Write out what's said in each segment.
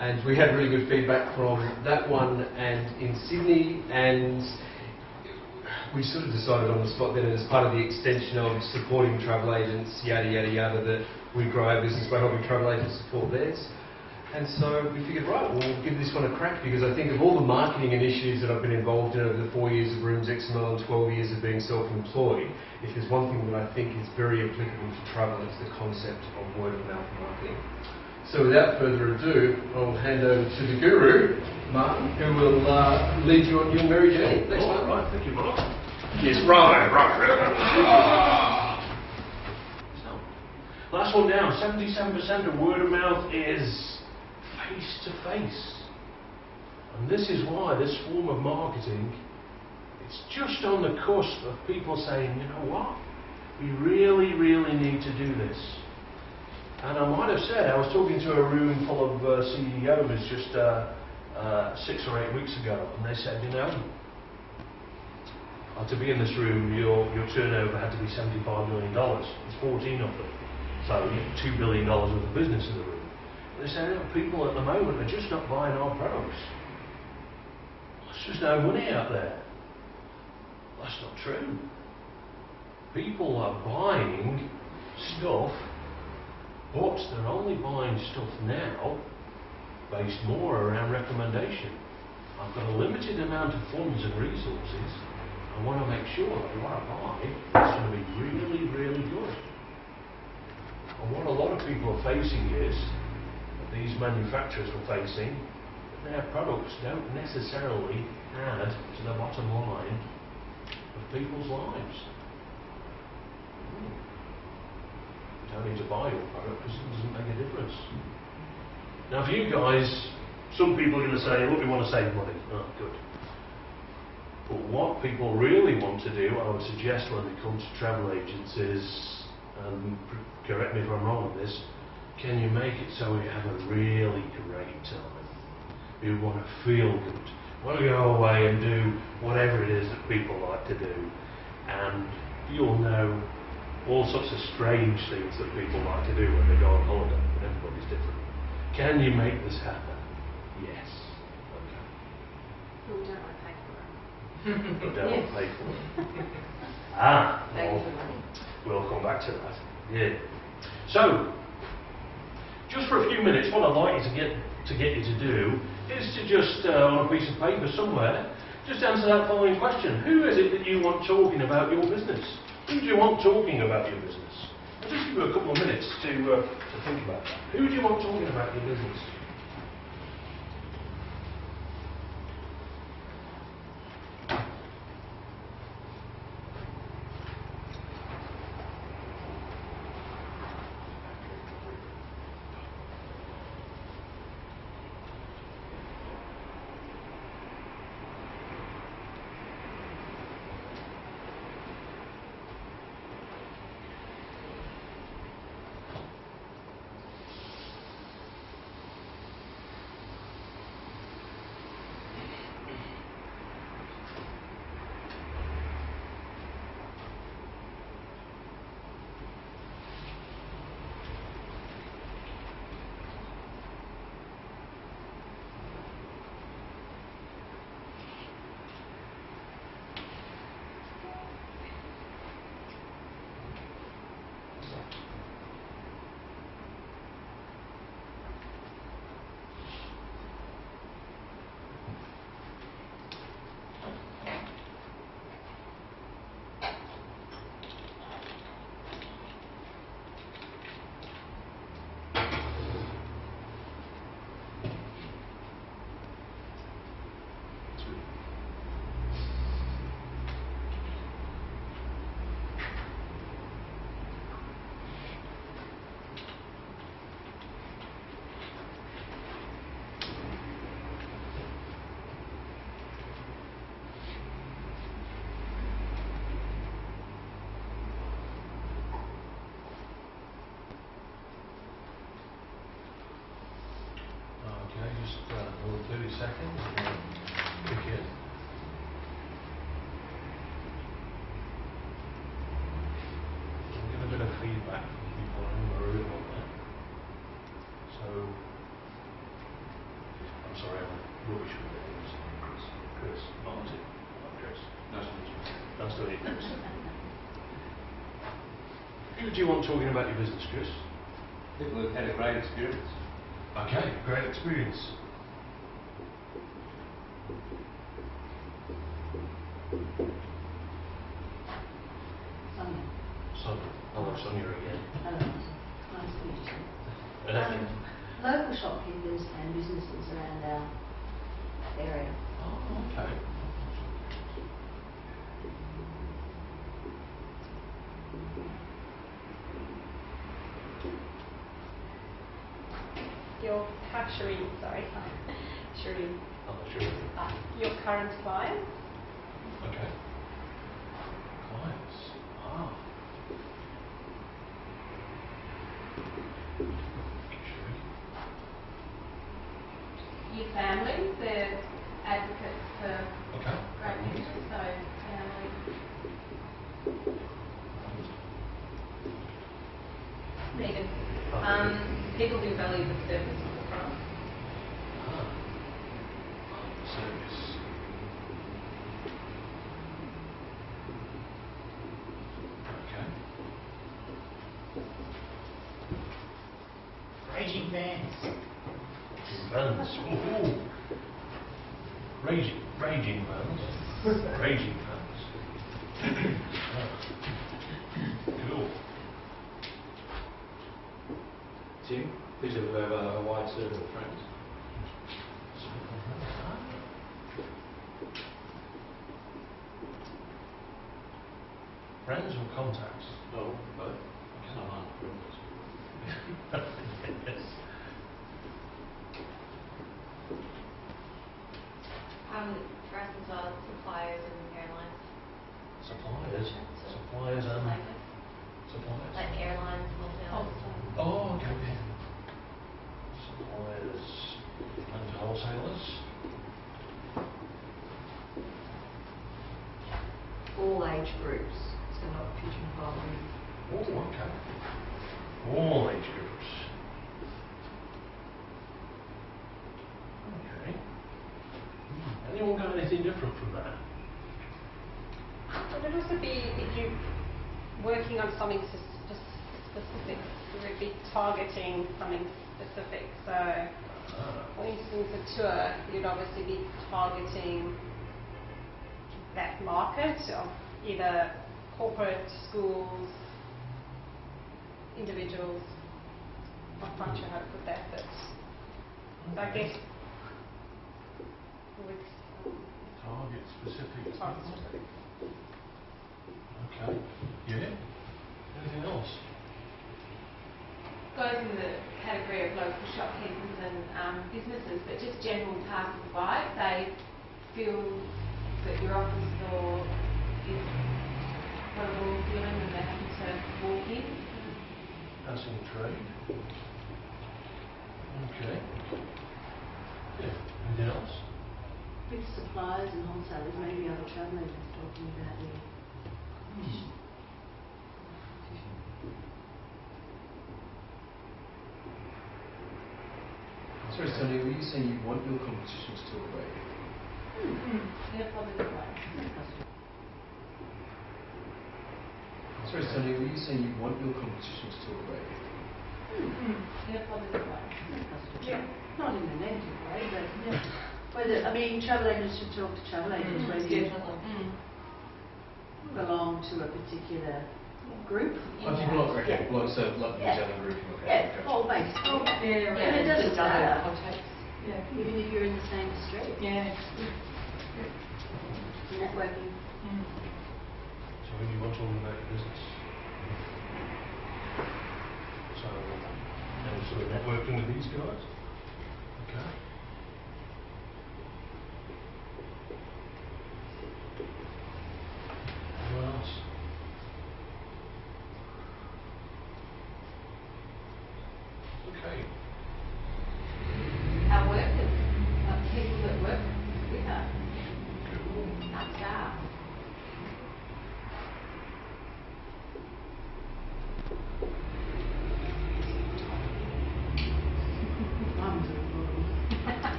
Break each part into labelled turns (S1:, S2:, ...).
S1: And we had really good feedback from that one and in Sydney, and we sort of decided on the spot then, as part of the extension of supporting travel agents, yada yada yada, that we grow our business by helping travel agents support theirs. And so we figured, right, we'll give this one a crack, because I think of all the marketing initiatives that I've been involved in over the 4 years of RoomXML and 12 years of being self-employed, if there's one thing that I think is very applicable to travel, it's the concept of word-of-mouth marketing. So without further ado, I'll hand over to the guru, Martin, who will lead you on your merry journey. Thanks, Martin.
S2: Right, thank you, Mark. Yes, right. Last one down, 77% of word of mouth is face-to-face. And this is why this form of marketing, it's just on the cusp of people saying, you know what, we really, really need to do this. And I might have said, I was talking to a room full of CEOs just 6 or 8 weeks ago, and they said, you know, to be in this room, your turnover had to be $75 million. There's 14 of them. So you get $2 billion worth of business in the room. And they say, people at the moment are just not buying our products. There's just no money out there. That's not true. People are buying stuff, but they're only buying stuff now based more around recommendation. I've got a limited amount of funds and resources. I want to make sure that what I buy is going to be really, really good. And what a lot of people are facing is, that these manufacturers are facing, that their products don't necessarily add to the bottom line of people's lives. You don't need to buy your product because it doesn't make a difference. Now for you guys, some people are going to say, look, we want to save money. Oh, good. But what people really want to do, I would suggest when it comes to travel agents is, and correct me if I'm wrong on this, can you make it so you have a really great time? You want to feel good. You want to go away and do whatever it is that people like to do. And you'll know all sorts of strange things that people like to do when they go on holiday, but everybody's different. Can you make this happen? Yes. Okay.
S3: But we don't want to pay for it.
S2: You don't want to pay for it.
S3: Thank you for money.
S2: We'll come back to that. Yeah. So, just for a few minutes, what I'd like you to get you to do is to just, on a piece of paper somewhere, just answer that following question. Who is it that you want talking about your business? Who do you want talking about your business? I'll just give you a couple of minutes to think about that. Who do you want talking about your business? Just another 30 seconds and then begin. We'll get a bit of feedback from people in the room on that. So rubbish with names. Chris. Martin. Not Chris.
S4: Nice to meet you.
S2: Nice to meet you, Chris. Who do you want talking about your business, Chris?
S4: People have had a great experience.
S2: Okay, great experience.
S5: Sonia.
S2: Sonia. Hello, Sonia again.
S5: Hello. Nice to meet you.
S2: Okay.
S5: Local shopkeepers and businesses around our area.
S2: Oh, okay.
S6: Your Shireen, sorry. Shireen.
S2: Oh, sure.
S6: Your current clients.
S2: Okay. Clients. Ah. Sure.
S3: Your family, they're advocates for
S2: Okay.
S3: great music, so family. Megan, people who value the service of the price.
S2: Ah. Service. Okay.
S7: Raging bands.
S2: Vans. Ooh. Raging vans. Raging vans. Cool.
S4: Tim, people who have a wide circle of friends.
S2: Friends or contacts?
S4: Oh, both. Someone friends.
S2: Yes.
S3: For us as well, suppliers and airlines.
S2: Suppliers. Suppliers and suppliers.
S3: Like airlines, wholesalers.
S2: Oh, okay. Yeah. Suppliers and wholesalers.
S5: All age groups, so not pigeonholing.
S2: Oh, okay. All age groups. Okay. Anyone got anything different from that?
S6: Would it also be if you're working on something specific, you would be targeting something specific. So, for instance, a tour, you'd obviously be targeting that market of either corporate, schools, individuals. I'm not sure how to put that, but so I guess with
S2: Target specific.
S6: target specific.
S2: Okay. Yeah. Anything else?
S3: Goes in the category of local shopkeepers and businesses, but just general passers-by, they feel that your office door is what a warm feeling when they happen to walk in.
S2: Passing trade. Okay. Yeah. Anything else?
S5: With suppliers and wholesalers, maybe other travel agents talking about their competition.
S1: Sorry, Sonia, were you saying you want your competition to talk about you?
S3: In a positive way.
S1: Sorry, Sonia, were you saying you want your competition to talk about you?
S3: In a positive way.
S6: Yeah.
S5: Not in a negative way, but whether, I mean, travel agents should talk to travel agents, whether you belong to a particular group.
S1: I think like, okay,
S5: Yeah.
S1: like, so, like
S5: Yeah.
S1: retailing grouping, okay.
S5: Yeah,
S1: gotcha.
S5: whole base.
S3: Yeah,
S5: And it doesn't matter,
S3: context.
S5: even if you're in the same street.
S7: Yeah.
S5: Networking.
S2: So who do you want talking about your business? So, and sort of networking with these guys? Okay. Anyone else? Okay.
S3: Our workers, people that work with us,
S2: Cool.
S3: our staff.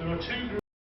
S2: There are two